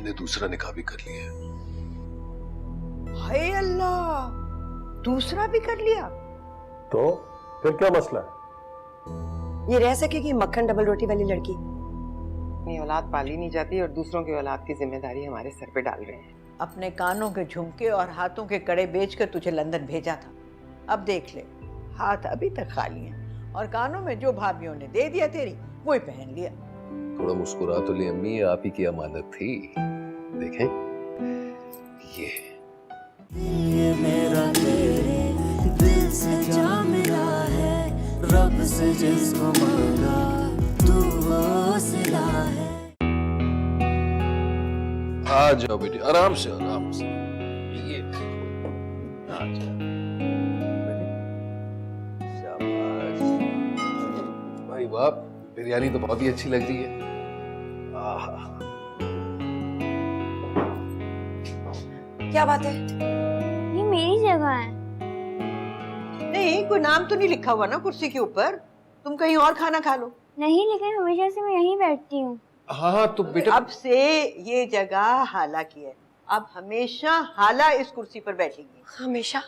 मैंने दूसरा निकाह भी कर लिया है। हाय अल्लाह, दूसरा भी कर लिया? तो फिर क्या मसला है? ये रह सकेगी मक्खन डबल रोटी वाली लड़की? अपनी औलाद पाली नहीं जाती और दूसरों की औलाद की जिम्मेदारी हमारे सर पे डाल रहे हैं। अपने कानों के झुमके और हाथों के कड़े बेचकर तुझे लंदन भेजा था। अब देख ले, हाथ अभी तक खाली हैं और कानों में जो भाभीयों ने दे दिया तेरी वही पहन लिया। थोड़ा मुस्कुरा तो ले अम्मी, ये आप ही की अमानत थी। देखें ये मेरा तेरे दिल से जा मिला है, रब से जिसको मांगा तू वो सिला है। आ जाओ बेटी, आराम से आराम से। ये आ जाओ शाबाश भाई, बाप बिरयानी तो बहुत ही अच्छी लग रही है। आहा, क्या बात है? ये मेरी जगह है। नहीं, कोई नाम तो नहीं लिखा हुआ ना कुर्सी के ऊपर? तुम कहीं और खाना खा लो। नहीं, लेकिन हमेशा से मैं यहीं बैठती हूँ। हाँ तो बेटा, अब से ये जगह हाला की है। अब हमेशा हाला इस कुर्सी पर बैठेगी। हमेशा?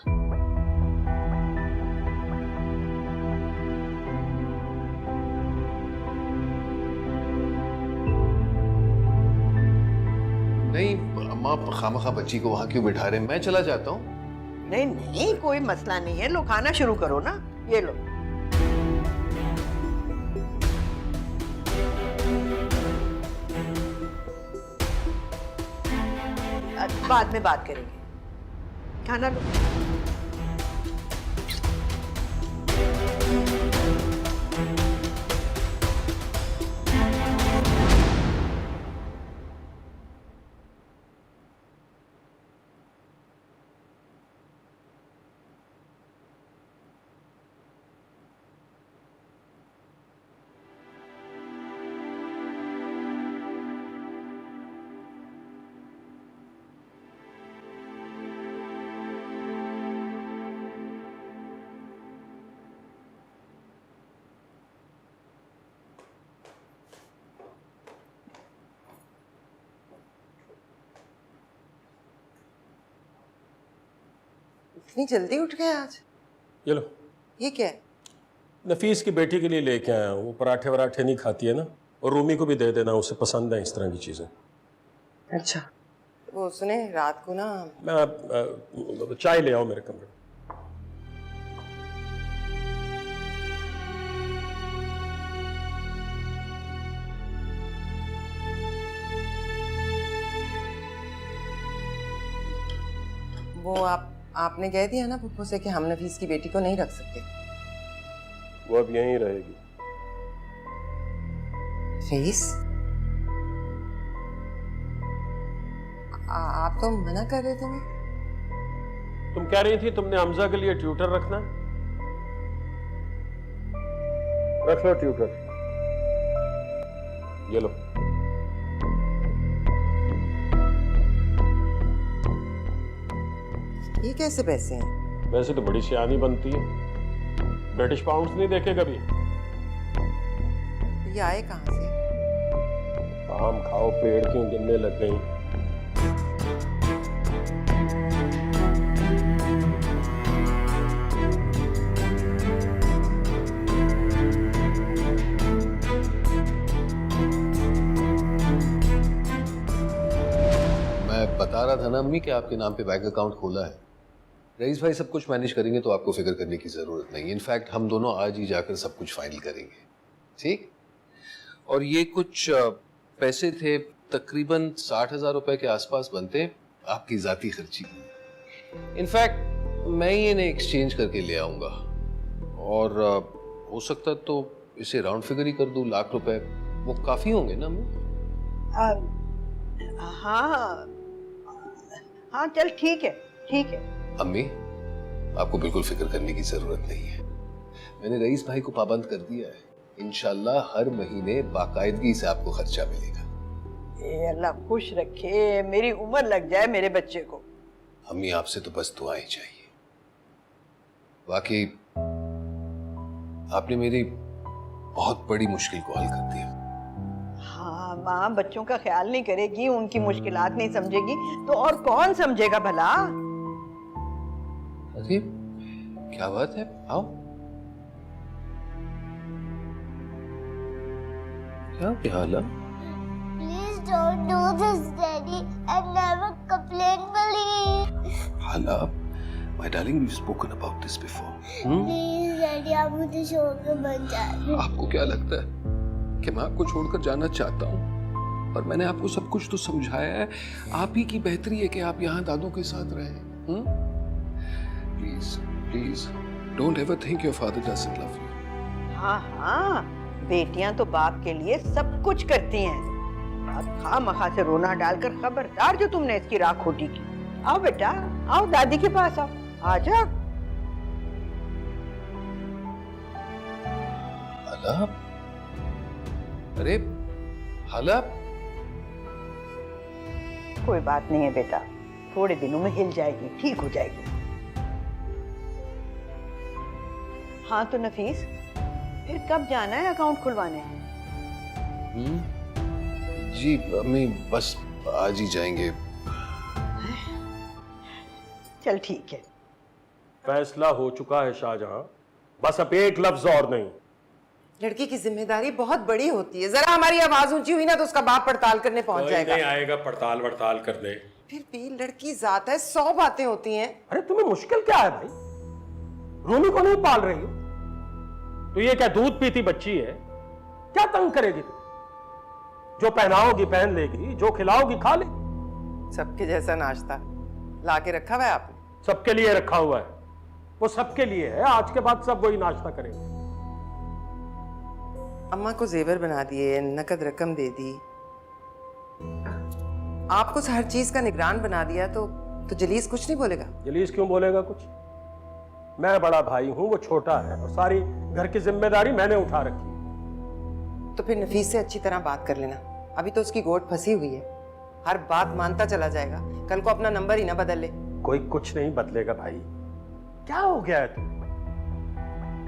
नहीं अम्मा, खामखा बच्ची को वहां क्यों बिठा रहे हैं? मैं चला जाता हूँ। नहीं नहीं, कोई मसला नहीं है। लो खाना शुरू करो ना, ये लो। बाद में बात करेंगे, खाना लो। इतनी जल्दी उठ गए आज? ये लो, ये क्या है? नफीस की बेटी के लिए लेके आया हूँ। वो पराठे वराठे नहीं खाती है ना, और रूमी को भी दे देना, उसे पसंद है इस तरह की चीजें। अच्छा, वो सुने रात को ना मैं चाय ले आओ मेरे कमरे में। वो आपने कह दिया ना पप्पू से कि हम नफीस की बेटी को नहीं रख सकते। वो अब यहीं रहेगी। फीस? आप तो मना कर रहे थे ना? तुम कह रही थी तुमने हमजा के लिए ट्यूटर रखना। रख लो ट्यूटर, ये लो। ये कैसे पैसे हैं? वैसे तो बड़ी सियानी बनती है, ब्रिटिश पाउंड्स नहीं देखे कभी। ये आए कहाँ से? आम खाओ, पेड़ क्यों गिरने लग गई? मैं बता रहा था ना अम्मी कि आपके नाम पे बैंक अकाउंट खोला है। रईस भाई सब कुछ मैनेज करेंगे तो आपको फिक्र करने की जरूरत नहीं। इनफैक्ट हम दोनों आज ही जाकर सब कुछ फाइनल करेंगे, ठीक? और ये कुछ पैसे थे, तकरीबन 60,000 रुपए के आसपास बनते, आपकी जाती खर्ची। इनफैक्ट मैं ही इन्हें एक्सचेंज करके ले आऊंगा, और हो सकता तो इसे राउंड फिगर ही कर दूं, लाख रुपए वो काफी होंगे ना अम्मी? हाँ हाँ, चल ठीक है, ठीक है। अम्मी, आपको बिल्कुल फिक्र करने की जरूरत नहीं है। मैंने रईस भाई को पाबंद कर दिया है। इंशाल्लाह हर महीने बाकायदगी से आपको खर्चा मिलेगा। ए अल्लाह खुश रखे, मेरी उम्र लग जाए मेरे बच्चे को। अम्मी आपसे तो बस दुआएं चाहिए। वाकई आपने मेरी बहुत बड़ी मुश्किल को हल कर दिया। हाँ माँ बच्चों का ख्याल नहीं करेगी, उनकी मुश्किलात नहीं समझेगी तो और कौन समझेगा भला। अरे क्या बात है, आओ। क्या हाल है? Please don't do this, Daddy, and never complain, please. हाला, my darling, we've spoken about this before. Please, Daddy, आप मुझे छोड़ के मत जाइए। आपको क्या लगता है कि मैं आपको छोड़कर जाना चाहता हूँ? और मैंने आपको सब कुछ तो समझाया है। आप ही की बेहतरी है कि आप यहाँ दादों के साथ रहें। Please please don't ever think your father doesn't love you. हाँ हाँ, बेटियां तो बाप के लिए सब कुछ करती हैं। अब खामखा से रोना डालकर खबरदार जो तुमने इसकी राह खोटी की। आओ बेटा, आओ दादी के पास आओ, आजा। हाला, अरे हाला, कोई बात नहीं है बेटा, थोड़े दिनों में हिल जाएगी, ठीक हो जाएगी। हाँ तो नफीस, फिर कब जाना है अकाउंट खुलवाने? जी अम्मी, बस आज ही जाएंगे। चल ठीक है। फैसला हो चुका है शाहजहां, बस अब एक लफ्ज और नहीं। लड़की की जिम्मेदारी बहुत बड़ी होती है, जरा हमारी आवाज ऊंची हुई ना तो उसका बाप पड़ताल करने पहुंच जाएगा। नहीं आएगा पड़ताल वड़ताल कर दे। फिर भी लड़की जात है, 100 बातें होती हैं। अरे तुम्हें मुश्किल क्या है भाई? रूमी को नहीं पाल रही हो तो ये क्या दूध पीती बच्ची है? क्या तंग करेगी तुम? जो पहनाओगी पहन लेगी, जो खिलाओगी खा लेगी। सबके जैसा नाश्ता ला के रखा हुआ है आपने? सबके लिए रखा हुआ है, वो सबके लिए है। आज के बाद सब वही नाश्ता करेंगे। अम्मा को जेवर बना दिए, नकद रकम दे दी, आपको हर चीज का निगरान बना दिया, तो जलीस कुछ नहीं बोलेगा? जलीस क्यों बोलेगा कुछ? मैं बड़ा भाई हूं, वो छोटा है, और सारी घर की जिम्मेदारी मैंने उठा रखी है। तो फिर नफीस से अच्छी तरह बात कर लेना, अभी तो उसकी गोद फंसी हुई है, हर बात मानता चला जाएगा, कल को अपना नंबर ही ना बदल ले। कोई कुछ नहीं बदलेगा भाई। क्या हो गया है तुम?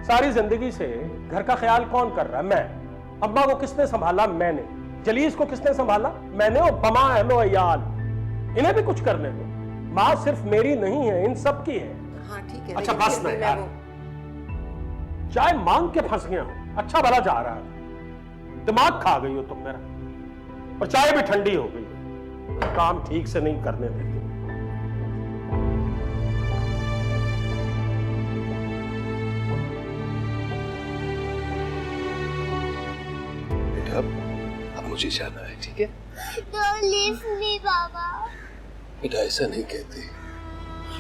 सारी जिंदगी से घर का ख्याल कौन कर रहा है? मैं। अम्मा को किसने संभाला? मैंने। जलीस को किसने संभाला? मैंने। और बमा अहलो अयाल, इन्हें भी कुछ करने दो। माँ सिर्फ मेरी नहीं है, इन सब की है। हाँ ठीक है। अच्छा लेकिन बस फिर भी नहीं यार, चाय मांग के फंस गया हूं। अच्छा भला जा रहा है, दिमाग खा गई हो तुम मेरा, और चाय भी ठंडी हो गई। काम ठीक से नहीं करने देती। बेटा अब मुझे जाना है, ठीक है? Don't leave me, Baba. बेटा ऐसा नहीं कहते।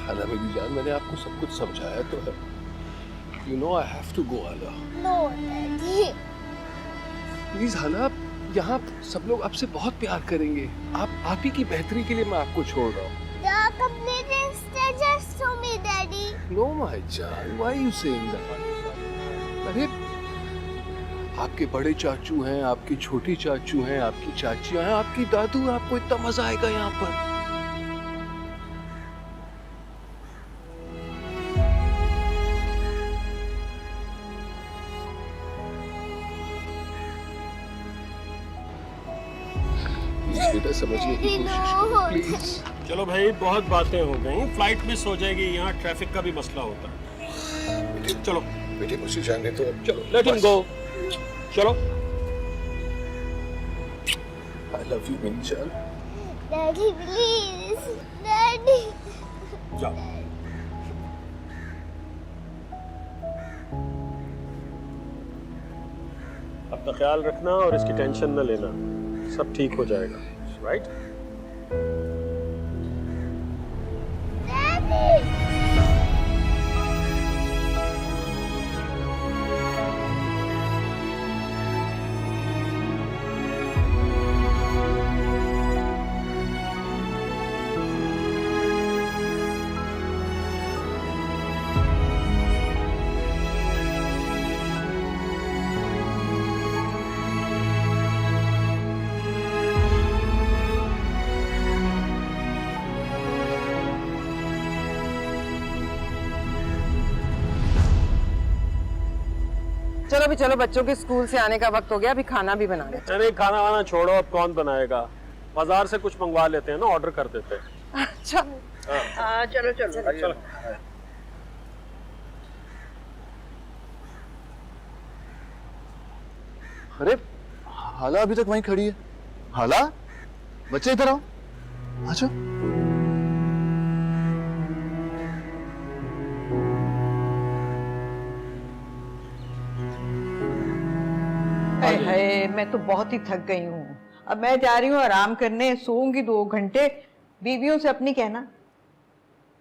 हाला मेरी जान, मैंने आपको सब कुछ समझाया तो है। You know I have to go, हाला। No, Daddy. प्लीज हाला, यहाँ सब लोग आपसे बहुत प्यार करेंगे। आप ही की बेहतरी के लिए मैं आपको छोड़ रहा हूँ। The complete is just to me, Daddy. No my जान, why you saying that? अरे आपके बड़े चाचू हैं, आपकी छोटी चाचू हैं, आपकी चाचियां हैं, आपकी दादू हैं, आपको इतना मजा आएगा यहाँ पर। बेटा समझने की कोशिश करो प्लीज। चलो भाई, बहुत बातें हो गई, फ्लाइट मिस हो जाएगी, यहाँ ट्रैफिक का भी मसला होता है। चलो बेटे मुझे जाने दो, चलो, लेट हिम गो। चलो। I love you मेरी जान। Daddy, please. Daddy. जाओ। अपना ख्याल रखना और इसकी टेंशन न लेना, सब ठीक हो जाएगा, राइट? Daddy. चलो भी चलो, बच्चों के स्कूल से आने का वक्त हो गया, अभी खाना भी बना ले। अरे खाना वाना छोड़ो, अब कौन बनाएगा, बाजार से कुछ मंगवा लेते हैं ना, ऑर्डर कर देते हैं। अच्छा चलो चलो चलो। अरे हाला अभी तक वहीं खड़ी है। हाला, बच्चे इधर आओ। अच्छा हाय हाय, मैं तो बहुत ही थक गई हूँ। अब मैं जा रही हूँ आराम करने, सोऊंगी 2 घंटे। बीवियों से अपनी कहना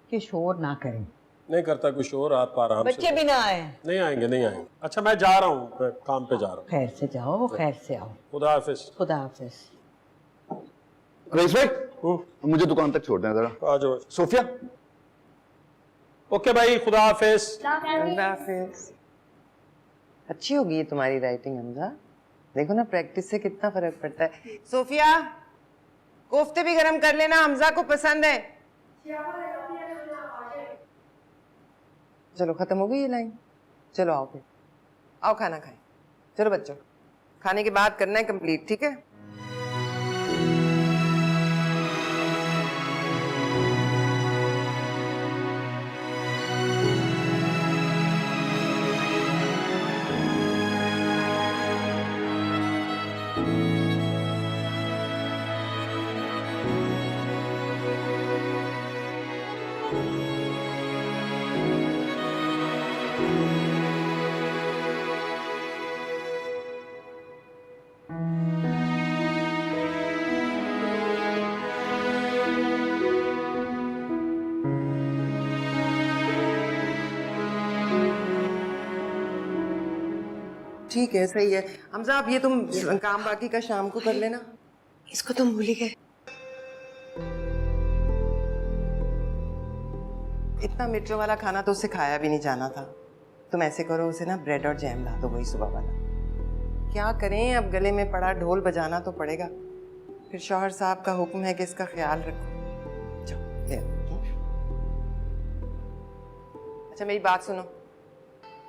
कि शोर ना करें, नहीं करता कुछ और, आप आराम से। बच्चे भी ना आए। नहीं आएंगे, नहीं आएंगे। अच्छा मैं जा रहा हूँ, मैं काम पे जा रहा हूँ। खैर से जाओ, खैर से आओ। खुदा हाफिज। खुदा हाफिज। रईस भाई, मुझे दुकान तक छोड़ दें जरा। आ जाओ। सोफिया। ओके भाई, खुदा हाफिज। अल्लाह हाफिज। अच्छी होगी ये तुम्हारी राइटिंग हमजा, देखो ना प्रैक्टिस से कितना फर्क पड़ता है। सोफिया, कोफ्ते भी गरम कर लेना, हमजा को पसंद है। चलो खत्म हो गई ये लाइन, चलो आओ फिर, आओ खाना खाएं। चलो बच्चों, खाने के बाद करना है कंप्लीट, ठीक है? ठीक है, सही है। हमजा अब ये तुम काम बाकी का शाम को कर लेना। इसको तुम भूल ही गए। इतना मिर्चों वाला खाना तो उससे खाया भी नहीं जाना था। तुम ऐसे करो, उसे ना ब्रेड और जैम ला दो, वही सुबह वाला। क्या करें, अब गले में पड़ा ढोल बजाना तो पड़ेगा। फिर शौहर साहब का हुक्म है कि इसका ख्याल रखो। जाओ ले आओ। अच्छा मेरी बात सुनो,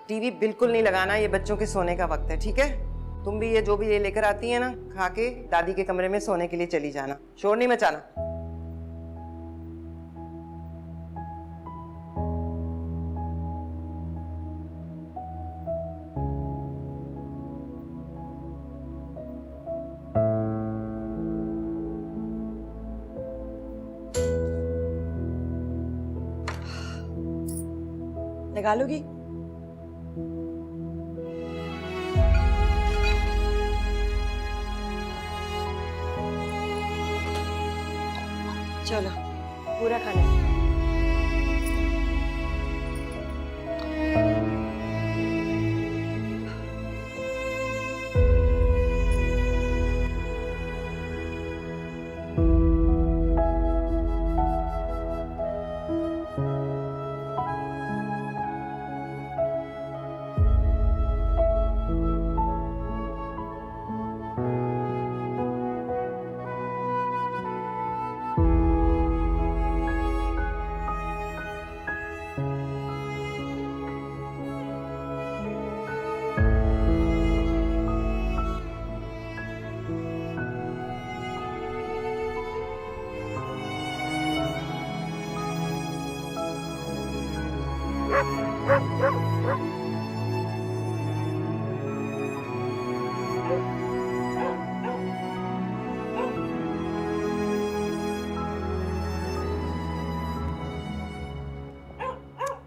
टीवी बिल्कुल नहीं लगाना, ये बच्चों के सोने का वक्त है, ठीक है? तुम भी ये जो भी ये लेकर आती है ना, खा के दादी के कमरे में सोने के लिए चली जाना, शोर नहीं मचाना। लगा लोगी? चलो पूरा खाना है।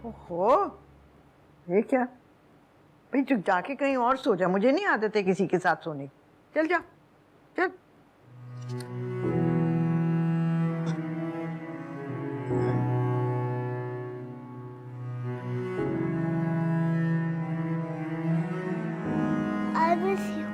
ओहो, ये क्या भाई, चुप जाके कहीं और सो जा, मुझे नहीं आदत है किसी के साथ सोने की। चल जा, चल। I miss you.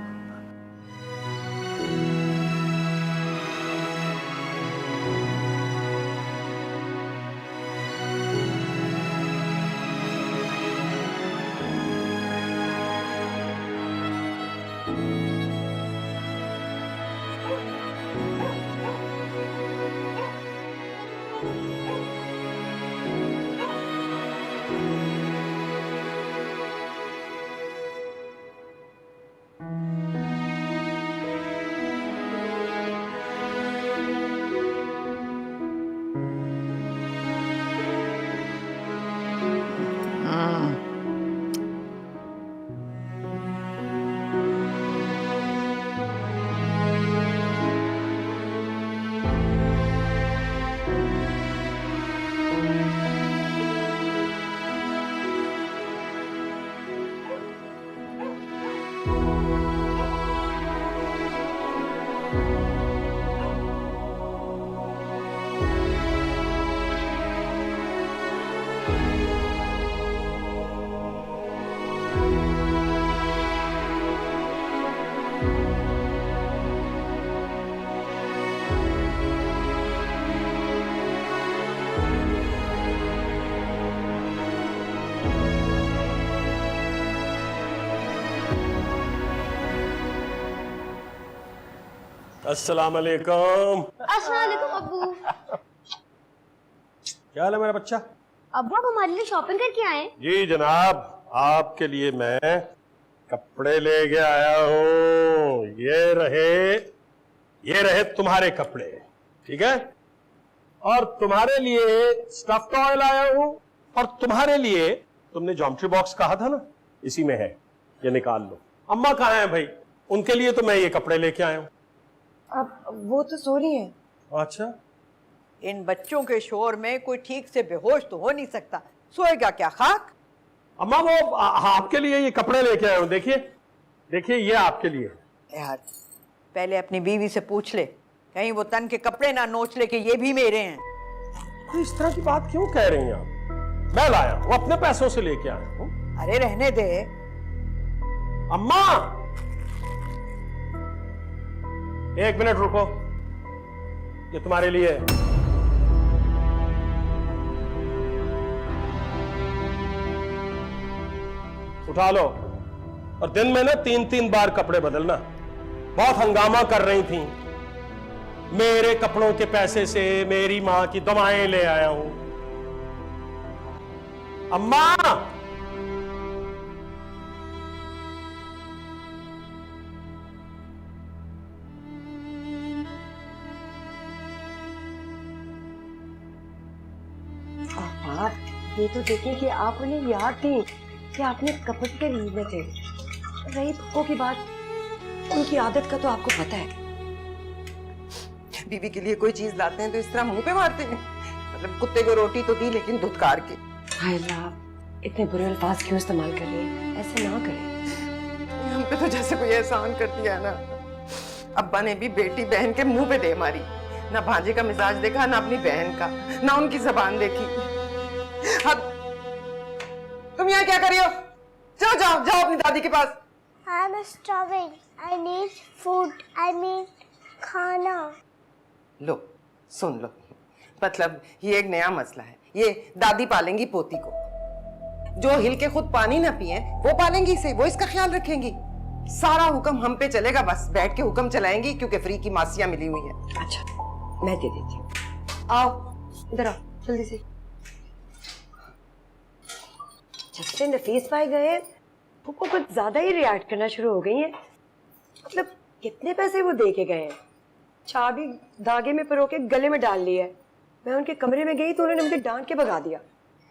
अस्सलाम वालेकुम। अस्सलाम वालेकुम अब्बू। क्या हाल है मेरा बच्चा? अब्बू आप हमारे लिए शॉपिंग करके आए? जी जनाब, आपके लिए मैं कपड़े लेके आया हूँ। ये रहे तुम्हारे कपड़े, ठीक है? और तुम्हारे लिए स्टफ टॉय लाया हूँ, और तुम्हारे लिए तुमने ज्योमेट्री बॉक्स कहा था ना, इसी में है, ये निकाल लो। अम्मा कहाँ हैं भाई? उनके लिए तो मैं ये कपड़े लेके आया हूँ। अब वो तो सो रही है। अच्छा, इन बच्चों के शोर में कोई ठीक से बेहोश तो हो नहीं सकता, सोएगा क्या खाक? अम्मा वो आपके लिए ये कपड़े लेके आया हूँ। देखिए ये आपके लिए। यार पहले अपनी बीवी से पूछ ले, कहीं वो तन के कपड़े ना नोच ले कि ये भी मेरे हैं। तो इस तरह की बात क्यों कह रही हैं आप? मैं लाया हूँ, अपने पैसों से लेके आया हूँ। अरे रहने दे। अम्मा एक मिनट रुको, ये तुम्हारे लिए है। उठा लो, और दिन में ना 3-3 बार कपड़े बदलना। बहुत हंगामा कर रही थी, मेरे कपड़ों के पैसे से मेरी मां की दवाएं ले आया हूं। अम्मा आप ये तो देखिए कि आप उन्हें याद थी कि आपने कपट के रील में थे। रही फुप्पो की बात, उनकी आदत का तो आपको पता है। बीवी के लिए कोई चीज लाते हैं तो इस तरह मुंह पे मारते हैं। मतलब कुत्ते को रोटी तो दी, लेकिन धुतकार के। हाय अल्लाह, इतने बुरे अल्फाज क्यों इस्तेमाल कर रही हैं? ऐसे ना करें। हम पे तो जैसे कोई एहसान कर दिया ना। अब्बा ने भी बेटी बहन के मुंह पे दे मारी। ना भांजे का मिजाज देखा, ना अपनी बहन का, ना उनकी जबान देखी। अब तुम यहाँ क्या कर रही हो? चलो जाओ अपनी दादी के पास। I'm starving. I need food. I need खाना। लो सुन लो, मतलब ये एक नया मसला है। ये दादी पालेंगी पोती को। जो हिल के खुद पानी ना पिए वो पालेंगी इसे, वो इसका ख्याल रखेंगी। सारा हुक्म हम पे चलेगा, बस बैठ के हुक्म चलाएंगी, क्योंकि फ्री की मासियां मिली हुई हैं। अच्छा मैं दे देती हूँ। आओ इधर आओ जल्दी से। जब से नफीस भाई गए फुप्पो कुछ ज्यादा ही रिएक्ट करना शुरू हो गई हैं। मतलब कितने पैसे वो दे के गए हैं? चाबी धागे में पिरो के गले में डाल ली है। मैं उनके कमरे में गई तो उन्होंने मुझे डांट के भगा दिया।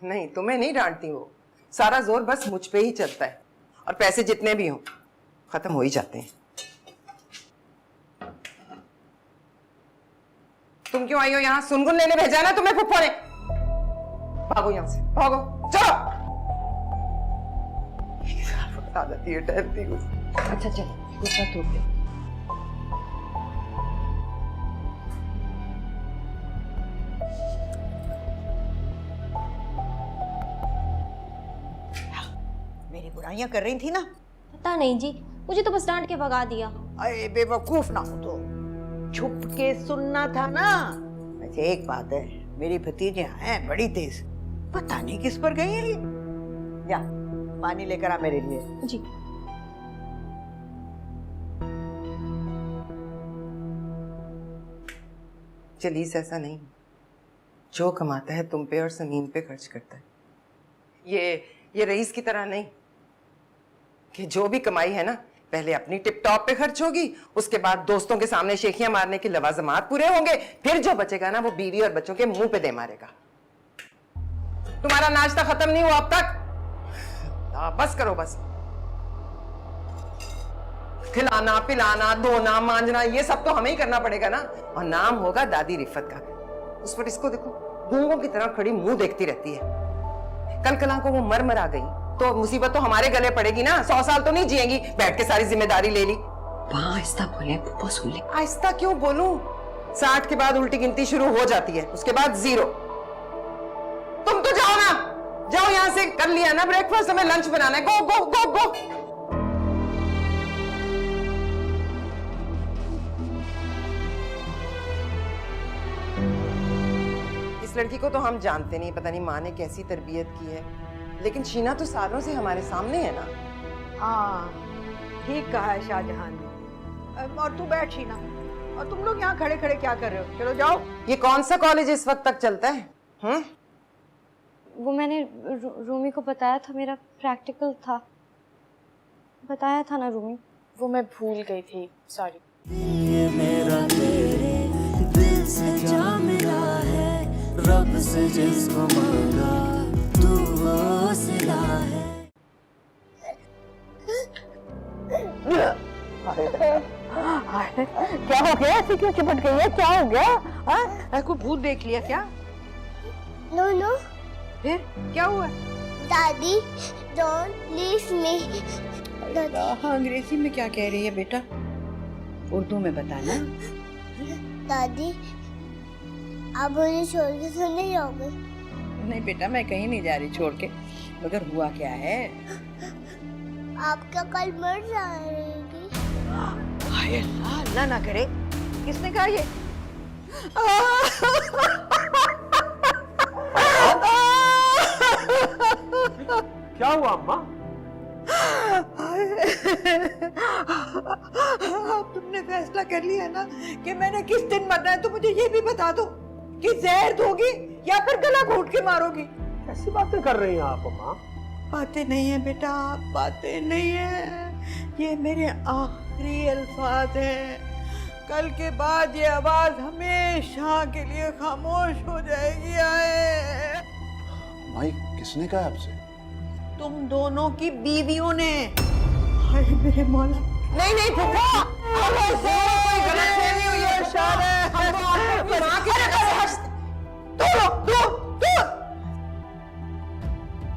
नहीं, तुम्हें नहीं डांटती वो, सारा जोर बस मुझ पे ही चलता है। और पैसे जितने भी हों खत्म हो ही जाते हैं। तुम क्यों आई हो यहाँ? सुनगुन लेने भेजा ना तुम्हें फुप्पो ने। भागो यहाँ से, भागो, चलो। आदत ये डरती हूँ। अच्छा चल दूसरा टूट दे। मेरी बुराइयां कर रही थी ना? पता नहीं जी, मुझे तो बस डांट के भगा दिया। अरे बेवकूफ ना हो तो छुप के सुनना था ना। वैसे एक बात है, मेरी भतीजियां हैं बड़ी तेज, पता नहीं किस पर गई है ये। जा पानी लेकर आ मेरे लिए। जी चलीस ऐसा नहीं, जो कमाता है तुम पे और समीन पे खर्च करता है। ये रईस की तरह नहीं कि जो भी कमाई है ना पहले अपनी टिप टॉप पे खर्च होगी, उसके बाद दोस्तों के सामने शेखियां मारने के लवाजमात पूरे होंगे, फिर जो बचेगा ना वो बीवी और बच्चों के मुंह पे दे मारेगा। तुम्हारा नाश्ता खत्म नहीं हुआ अब तक? बस करो बस। खिलाना पिलाना धोना मांजना ये सब तो हमें ही करना पड़ेगा ना। और नाम होगा दादी रिफत का। उस पर इसको देखो, गूंगों की तरह खड़ी मुंह देखती रहती है। कल कला को वो मर आ गई तो मुसीबत तो हमारे गले पड़ेगी ना। 100 साल तो नहीं जिएंगी, बैठ के सारी जिम्मेदारी ले ली। वहाँ आहिस्ता बोले, फुप्पो सुन ले। आहिस्ता क्यों बोलूं? 60 के बाद उल्टी गिनती शुरू हो जाती है, उसके बाद 0। तुम तो जाओ ना, जाओ यहाँ से। कर लिया ना ब्रेकफास्ट, हमें लंच बनाना है। गो गो गो गो। इस लड़की को तो हम जानते नहीं, पता नहीं माँ ने कैसी तरबियत की है, लेकिन शीना तो सालों से हमारे सामने है ना। हाँ ठीक कहा है शाहजहां ने। और तू बैठ शीना, और तुम लोग यहाँ खड़े खड़े क्या कर रहे हो? चलो जाओ। ये कौन सा कॉलेज इस वक्त तक चलता है? वो मैंने रूमी को बताया था, मेरा प्रैक्टिकल था। बताया था ना रूमी। वो मैं भूल गई थी, सॉरी। ये मेरा तेरे दिल से जा मिला है, रब से जिसको मांगा तू वो सिला है। क्या हो गया? ऐसे क्यों चिपट गई है? क्या हो गया? हाँ, कोई भूत देख लिया क्या? नो नो, फिर क्या हुआ? दादी डोंट लीव मी। हाँ, अंग्रेजी में क्या कह रही है बेटा? उर्दू में बताना। दादी आप मुझे छोड़ के तो नहीं जाओगे? नहीं बेटा, मैं कहीं नहीं जा रही छोड़ के। मगर हुआ क्या है? आप क्या कल मर जाएगी? हाय अल्लाह, अल्लाह ना करे। किसने कहा ये? क्या हुआ अम्मा? अब तुमने फैसला कर लिया ना कि मैंने किस दिन मरना है, तो मुझे ये भी बता दो कि जहर दोगी या फिर गला घोट के मारोगी। कैसी बातें कर रही हैं आप अम्मा? बातें नहीं है बेटा, बातें नहीं है, ये मेरे आखिरी अल्फाज हैं। कल के बाद ये आवाज हमेशा के लिए खामोश हो जाएगी। आए माई, किसने कहा आपसे? तुम दोनों की बीवियों ने। हाय मेरे मौला। नहीं नहीं फूफा, कोई गलतफहमी हुई है शायद।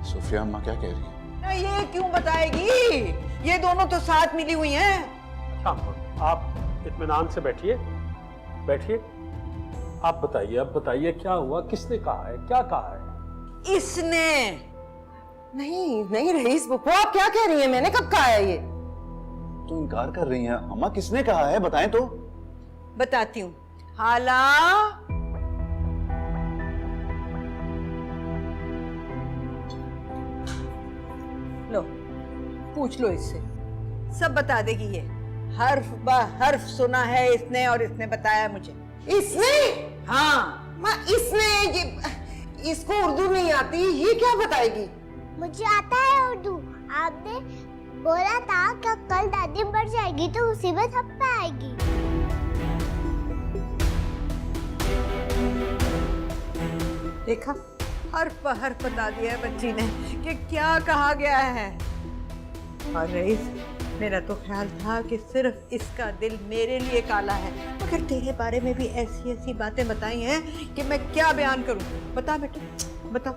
सुफिया अम्मा क्या कह रही है? ये क्यों बताएगी? ये दोनों तो साथ मिली हुई हैं। अच्छा अम्मा, आप इत्मीनान से बैठिए, बैठिए। आप बताइए, अब बताइए क्या हुआ, किसने कहा है, क्या कहा है? इसने। नहीं नहीं रईस बुप्पो, आप क्या कह रही हैं? मैंने कब कहा है ये? तो इनकार कर रही हैं अम्मा, किसने कहा है बताएं तो। बताती हूँ। हाला, लो पूछ लो इससे, सब बता देगी ये। हर्फ ब हर्फ सुना है इसने और इसने बताया मुझे। इसने? हाँ माँ, इसने ये, इसको उर्दू नहीं आती, ये क्या बताएगी? मुझे आता है उर्दू। आपने बोला था कि कल दादी मर जाएगी तो मुसीबत हम पे आएगी। देखा, हर्फ ब हर्फ बता दिया है बच्ची ने कि क्या कहा गया है। और रईस, मेरा तो ख्याल था कि सिर्फ इसका दिल मेरे लिए काला है, मगर तेरे बारे में भी ऐसी ऐसी बातें बताई हैं कि मैं क्या बयान करूं। बता बेटा, बता।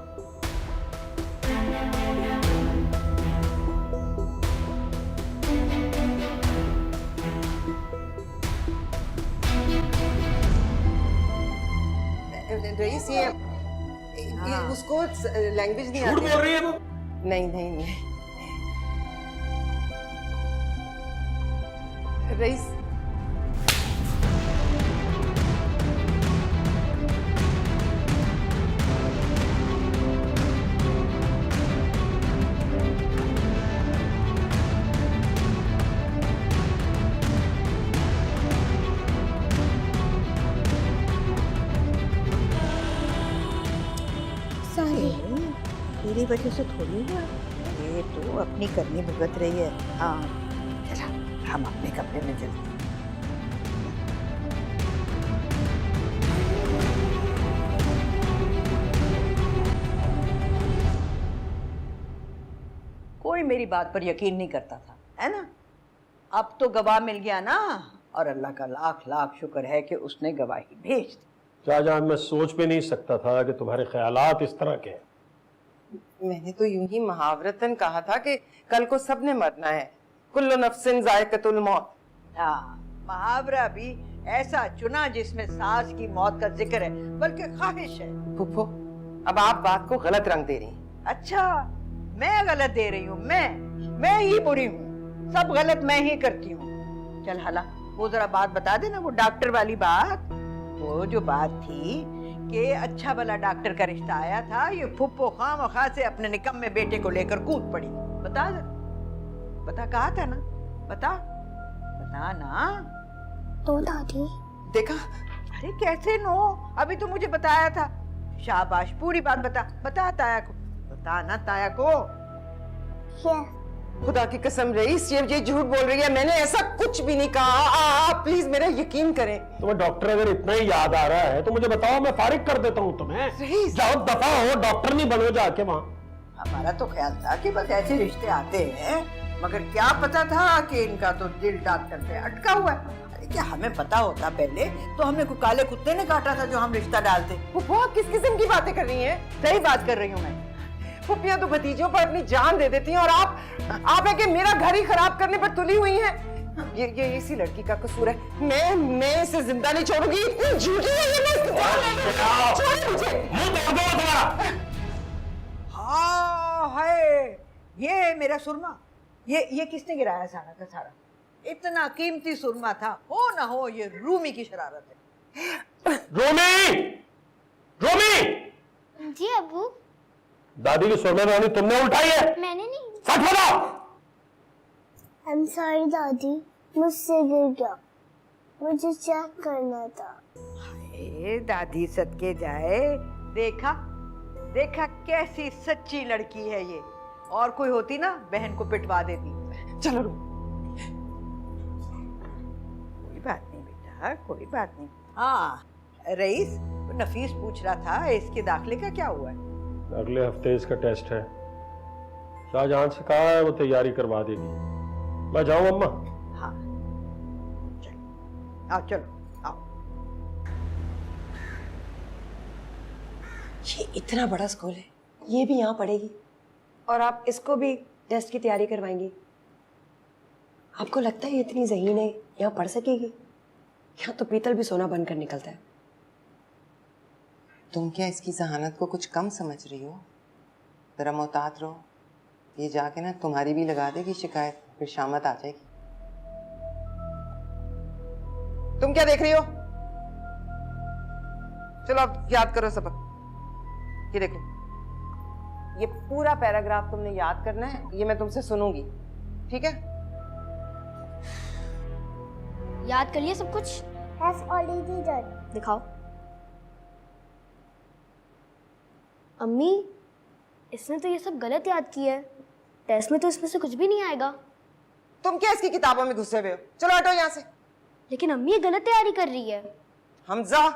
रईस, ये उसको लैंग्वेज नहीं आती। झूठ बोल रही है वो? नहीं नहीं नहीं रईस, तेरी वजह से थोड़ी हुआ, ये तो अपनी करनी भुगत रही है। हाँ चला, हम अपने कमरे में चलते हैं। कोई मेरी बात पर यकीन नहीं करता था, है ना? अब तो गवाह मिल गया ना, और अल्लाह का लाख लाख शुक्र है कि उसने गवाही भेज दी। शाहजहां, मैं सोच भी नहीं सकता था कि तुम्हारे ख्यालात इस तरह के हैं। मैंने तो यूं ही मुहावरतन कहा था कि कल को सबने मरना है, कुल्लु नफ्सिन जायक़तुल मौत। हाँ, मुहावरा भी ऐसा चुना जिसमें सास की मौत का जिक्र है, बल्कि ख्वाहिश है। फूफो, अब आप बात को गलत रंग दे रही हैं। अच्छा, मैं गलत दे रही हूँ? मैं ही बुरी हूँ, सब गलत मैं ही करती हूँ। चल हाला, वो जरा बात बता देना, वो डॉक्टर वाली बात। वो जो बात थी कि अच्छा भला डॉक्टर का रिश्ता आया था, ये फुप्पो खामखा से अपने निकम्मे बेटे को लेकर कूद पड़ी। बता दे, बता, कहा था ना, बता बता ना। तो दादी देखा? अरे कैसे नो, अभी तो मुझे बताया था। शाबाश, पूरी बात बता ताया को, बता ना ताया को। क्या? खुदा की कसम रईस, ये झूठ बोल रही है, मैंने ऐसा कुछ भी नहीं कहा। आप प्लीज मेरा यकीन करें। तुम्हें डॉक्टर अगर इतना ही याद आ रहा है तो मुझे बताओ, मैं फारिग कर देता हूँ तुम्हें। रईस। जाओ दफा हो, डॉक्टर नहीं बनो जाके वहाँ। हमारा तो ख्याल था कि बस ऐसे रिश्ते आते हैं, मगर क्या पता था कि इनका तो दिल डॉक्टर पे अटका हुआ है। अरे क्या हमें पता होता पहले तो हमें कोई काले कुत्ते ने काटा था जो हम रिश्ता डालते। फुप्पो किस किस्म की बातें कर रही हैं? सही बात कर रही हूँ मैं। फुप्पियां तो भतीजों पर अपनी जान दे देती हैं और आप है कि मेरा घर ही खराब करने पर तुली हुई हैं। ये इसी लड़की का कसूर है। मैं इसे जिंदा नहीं छोड़ूंगी। इतनी झूठी है ये, मैं इसकी जान ले लूंगी। छोड़ मुझे। मुंह तोड़ दो तुम्हारा। हाँ है, ये मेरा सुरमा, ये किसने गिराया सारा का सारा? इतना कीमती सुरमा था, हो ना हो ये रूमी की शरारत है। रोमी, रोमी, जी अबू। दादी की सोने रानी तुमने उठाई है? मैंने नहीं। सच बताओ। I'm sorry दादी, मुझसे गिर गया, मुझे चेक करना था। हाय दादी सदके जाए, देखा कैसी सच्ची लड़की है ये। और कोई होती ना बहन को पिटवा देती। चलो रू। कोई बात नहीं बेटा, कोई बात नहीं। हाँ रईस, नफीस पूछ रहा था इसके दाखिले का क्या हुआ है? अगले हफ्ते इसका टेस्ट है। शाहजहां से कहा है वो तैयारी करवा देगी। मैं जाऊं अम्मा? हाँ चलो आओ, चलो आओ। ये इतना बड़ा स्कूल है, ये भी यहाँ पढ़ेगी और आप इसको भी टेस्ट की तैयारी करवाएंगी? आपको लगता है ये इतनी ज़हीन है, यहाँ पढ़ सकेगी? यहाँ तो पीतल भी सोना बनकर निकलता है। तुम क्या इसकी जहानत को कुछ कम समझ रही हो? जरा मोहतात रहो, ये जाके ना तुम्हारी भी लगा देगी शिकायत, फिर शामत आ जाएगी। तुम क्या देख रही हो? चलो अब याद करो सबक। ये देखो, ये पूरा पैराग्राफ तुमने याद करना है, ये मैं तुमसे सुनूंगी, ठीक है? याद कर लिया सब कुछ? Has already done. दिखाओ। अम्मी, इसने तो ये सब गलत याद किया है। टेस्ट में तो इसमें से कुछ भी नहीं आएगा। तुम क्या इसकी किताबों में घुसे हुए हो? चलो हटो यहाँ से। लेकिन अम्मी ये गलत तैयारी कर रही है। हमजा,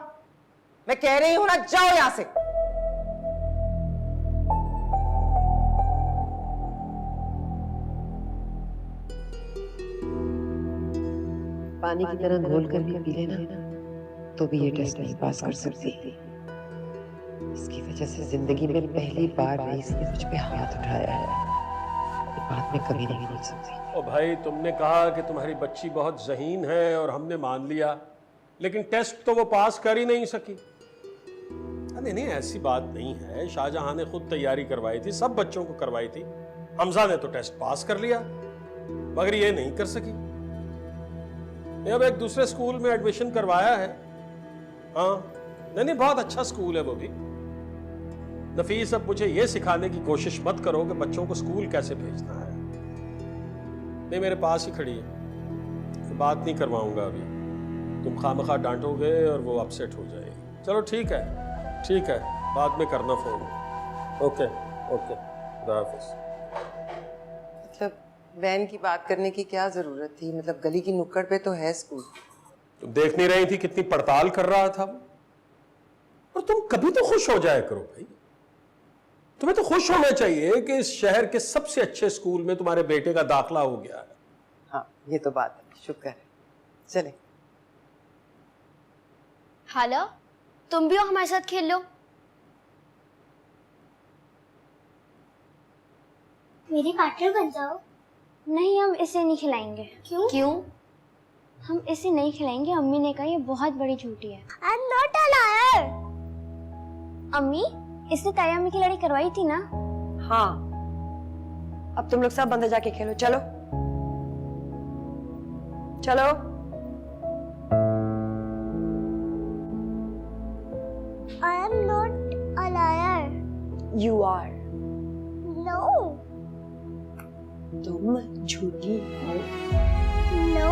मैं कह रही हूं ना, जाओ यहाँ से। पानी की तरह घोल कर भी पी लेना तो भी ये टेस्ट नहीं पास कर सकती। इसकी वजह से जिंदगी में पहली बार रईस ने मुझ पे हाथ उठाया है। ये बात मैं कभी नहीं भूल सकती। ओ भाई, तुमने कहा कि तुम्हारी बच्ची बहुत ज़हीन है और हमने मान लिया, लेकिन टेस्ट तो वो पास कर ही नहीं सकी। नहीं नहीं, ऐसी बात नहीं है। शाहजहां ने खुद तैयारी करवाई थी, सब बच्चों को करवाई थी। हमजा ने तो टेस्ट पास कर लिया, मगर ये नहीं कर सकी। अब एक दूसरे स्कूल में एडमिशन करवाया है। हाँ नहीं, बहुत अच्छा स्कूल है वो भी। नफीस, अब मुझे ये सिखाने की कोशिश मत करो कि बच्चों को स्कूल कैसे भेजना है। नहीं, मेरे पास ही खड़ी है, तो बात नहीं करवाऊंगा अभी। तुम खामखा डांटोगे और वो अपसेट हो जाएगी। चलो ठीक है, ठीक है, बाद में करना फोन। ओके ओके, खुदा हाफिज़। मतलब वैन की बात करने की क्या जरूरत थी? मतलब गली की नुक्कड़ पे तो है स्कूल। तुम देख नहीं रही थी कितनी पड़ताल कर रहा था वो? और तुम कभी तो खुश हो जाया करो भाई। तुम्हें तो खुश होना चाहिए कि इस शहर के सबसे अच्छे स्कूल में तुम्हारे बेटे का दाखला हो गया है। हाँ ये तो बात है, शुक्र है। चले। हाला, तुम भी हो हमारे साथ खेल लो। मेरी पार्टनर बन जाओ। नहीं, हम इसे नहीं खिलाएंगे। क्यों? हम इसे नहीं खिलाएंगे। अम्मी ने कहा ये बहुत बड़ी झूठी है। I'm not a liar. अम्मी, इसने ताया अम्मी की लड़ाई करवाई थी ना? हाँ, अब तुम लोग सब अंदर जाके खेलो। चलो चलो। I am not a liar. You are. No. तुम झूठी हो। No.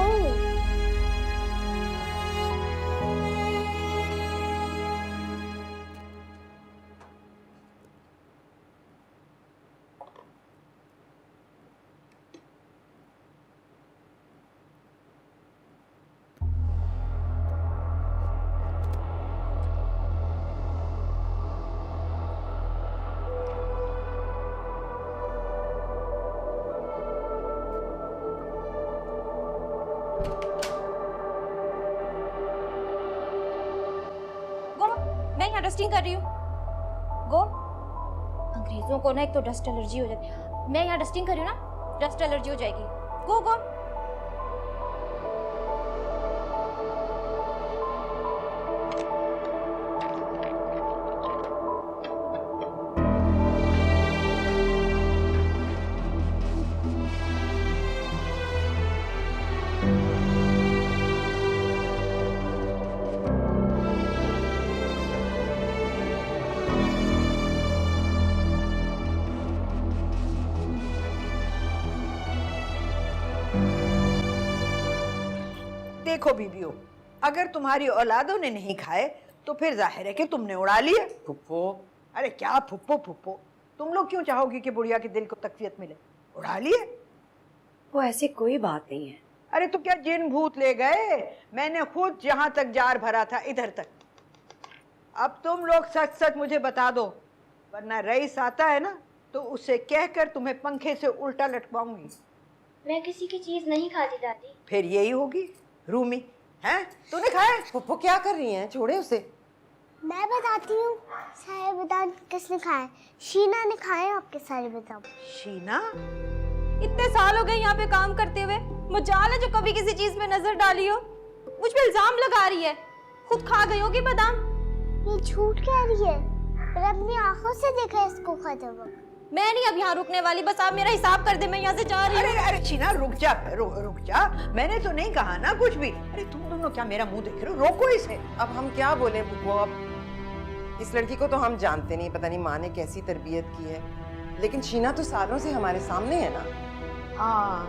मैं यहाँ डस्टिंग कर रही हूँ। गो। अंग्रेजों को ना एक तो डस्ट एलर्जी हो जाती है। मैं यहाँ डस्टिंग कर रही हूँ ना, डस्ट एलर्जी हो जाएगी। गो गो। देखो बीबियों, अगर तुम्हारी औलादों ने नहीं खाए तो फिर जाहिर है कि तुमने उड़ा लिए। फुप्पो, अरे क्या फुप्पो फुप्पो, तुम लोग क्यों चाहोगी कि बुढ़िया के दिल को तकवीयत मिले? उड़ा लिए। वो ऐसी कोई बात नहीं है। अरे तो क्या जिन भूत ले गए? मैंने खुद जहां तक जार भरा था इधर तक। अब तुम लोग सच सच मुझे बता दो, वरना रईस आता है ना तो उससे कहकर तुम्हें पंखे से उल्टा लटकाऊंगी। मैं किसी की चीज नहीं खाती दादी। फिर यही होगी रूमी, हैं? तूने खाया? फुप्पो क्या कर रही हैं? छोड़े उसे। मैं बताती हूँ सारे बादाम किसने खाए। शीना ने खाए आपके सारे बादाम। शीना? इतने साल हो गए यहाँ पे काम करते हुए, मुजाल है जो कभी किसी चीज पे नजर डाली हो। मुझ पे इल्जाम लगा रही है, खुद खा गई होगी बादाम। ये झूठ कह रही है, पर अपनी आंखों से देखा इसको खाते वक्त। मैं नहीं अब यहाँ रुकने वाली, बस आप मेरा हिसाब कर दे, मैं यहाँ से जा रही हूँ। अरे अरे शीना रुक जा, रुक जा, मैंने तो नहीं कहा ना कुछ भी। अरे तुम दोनों क्या मेरा मुंह देख रहे हो? रोको इसे। अब हम क्या बोले फुप्पो? अब इस लड़की को तो हम जानते नहीं, पता नहीं माँ ने कैसी तरबियत की है, लेकिन शीना तो सालों से हमारे सामने है ना। हाँ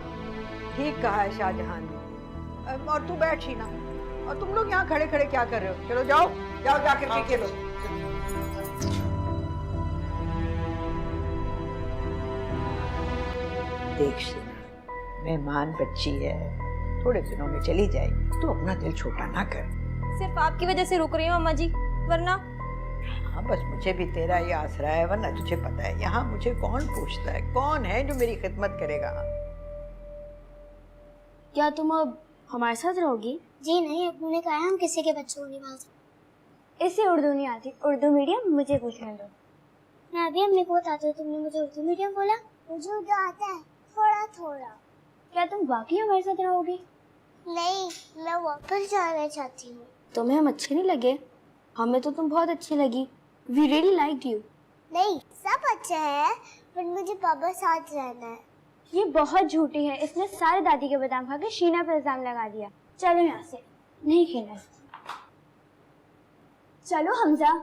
ठीक कहा है शाहजहां ने। और तू बैठ शीना, और तुम लोग यहाँ खड़े खड़े क्या कर रहे हो? चलो जाओ जाओ, जाकर के खेलो। देख शीना, मेहमान बच्ची है, थोड़े दिनों में चली जाएगी, तो अपना दिल छोटा ना कर। सिर्फ आपकी वजह से रुक रही हूँ अम्मा जी, वरना। हाँ बस मुझे भी तेरा ये आसरा है, वरना तुझे पता है यहाँ मुझे कौन पूछता है, कौन है जो मेरी खिदमत करेगा। क्या तुम अब हमारे साथ रहोगी? जी नहीं, अपने ने कहा हम किसी के बच्चों को नहीं पाल सकते। इसे उर्दू नहीं आती, उर्दू मीडियम मुझे पूछने दो। मैं अभी अम्मी को बताती हूँ, तुमने मुझे उर्दू मीडियम बोला। मुझे उर्दू आता है थोड़ा थोड़ा। क्या तुम वाकई हमारे साथ रहोगी? नहीं, मैं वापस जाना चाहती हूँ। तुम्हें हम अच्छे नहीं लगे? हमें तो तुम बहुत अच्छी लगी। We really liked you. नहीं, सब अच्छा है, पर मुझे पापा साथ रहना है। ये बहुत झूठी है, इसने सारे दादी के बादाम खा के शीना पे इल्जाम लगा दिया। चलो यहाँ से, नहीं खेलना। चलो हमजा।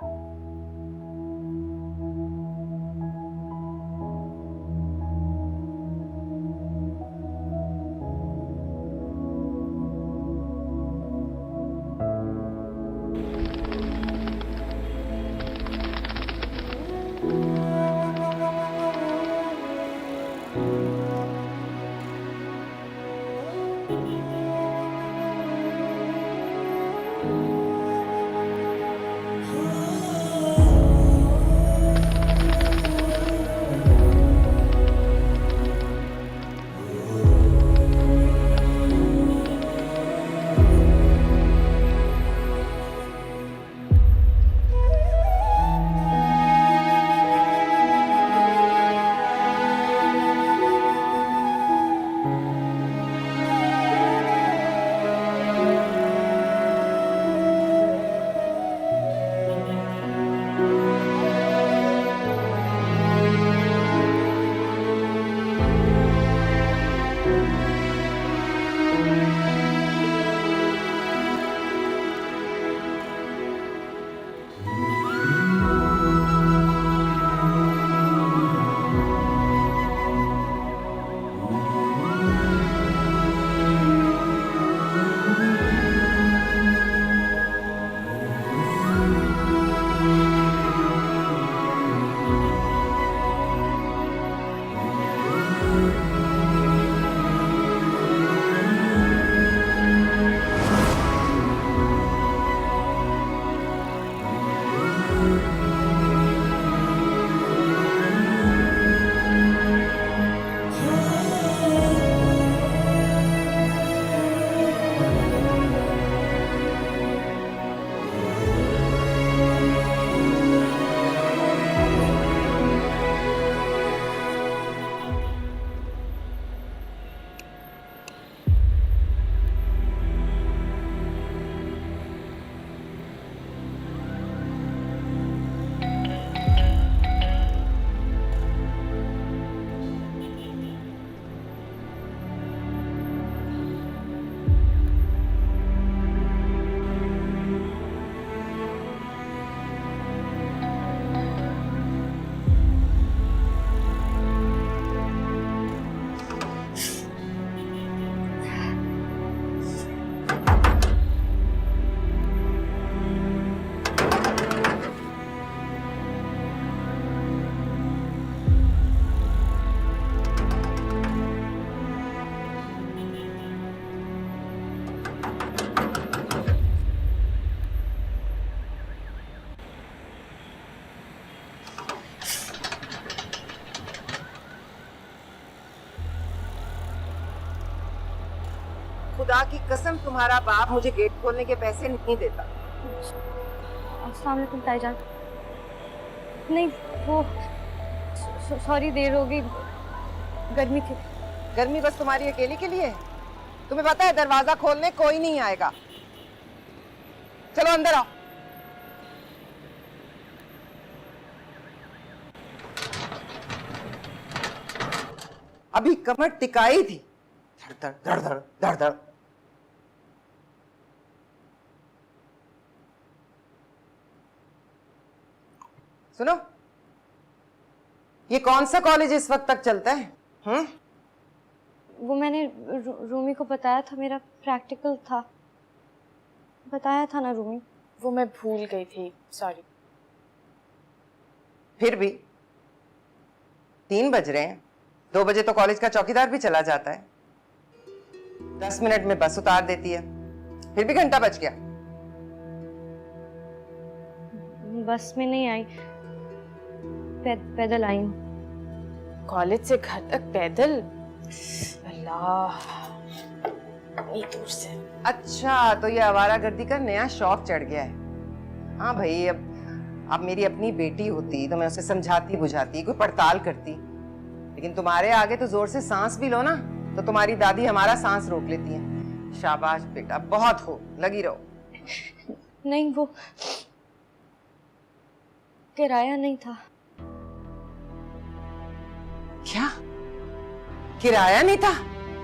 खुदा की कसम तुम्हारा बाप मुझे गेट खोलने के पैसे नहीं देता। अस्सलाम वालेकुम ताईजान। नहीं वो सॉरी देर हो गई, गर्मी थी। गर्मी बस तुम्हारी अकेली के लिए है? तुम्हें पता है दरवाजा खोलने कोई नहीं आएगा। चलो अंदर आओ। अभी कमर टिकाई थी, धड़ धड़ धड़ धड़ धड़। सुनो, ये कौन सा कॉलेज इस वक्त तक चलता है? वो मैंने रूमी को बताया था, मेरा प्रैक्टिकल था। बताया था ना रूमी। वो मैं भूल गई थी, सॉरी। फिर भी 3 बज रहे हैं, 2 बजे तो कॉलेज का चौकीदार भी चला जाता है। 10 मिनट में बस उतार देती है, फिर भी घंटा बज गया। बस में नहीं आई, पैदल आई हूँ। कॉलेज से घर तक पैदल? अल्लाह, इतनी दूर से। अच्छा, तो ये आवारागर्दी का नया शौक चढ़ गया है। हाँ भाई, अब मेरी अपनी बेटी होती तो मैं उसे समझाती बुझाती, कोई पड़ताल करती, लेकिन तुम्हारे आगे तो जोर से सांस भी लो ना तो तुम्हारी दादी हमारा सांस रोक लेती है। शाबाश बेटा, बहुत हो, लगी रहो। नहीं, वो किराया नहीं था। क्या किराया नहीं था?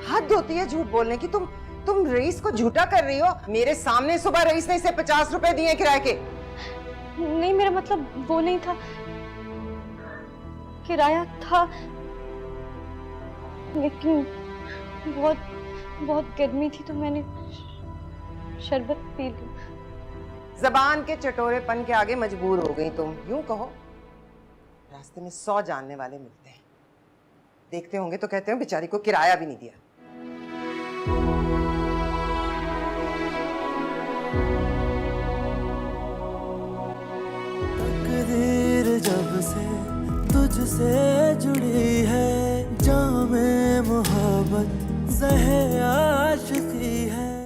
हद होती है झूठ बोलने की। तुम रईस को झूठा कर रही हो। मेरे सामने सुबह रईस ने इसे 50 रुपए दिए किराए के। नहीं, मेरा मतलब वो नहीं था, किराया था, लेकिन बहुत गर्मी थी तो मैंने शरबत पी ली। जबान के चटोरेपन के आगे मजबूर हो गई तुम। यूं कहो, रास्ते में 100 जानने वाले मिलते हैं, देखते होंगे तो कहते हो बेचारी को किराया भी नहीं दिया। तकदीर जब से तुझसे जुड़ी है, जामे मोहब्बत ज़हे आशिकी है।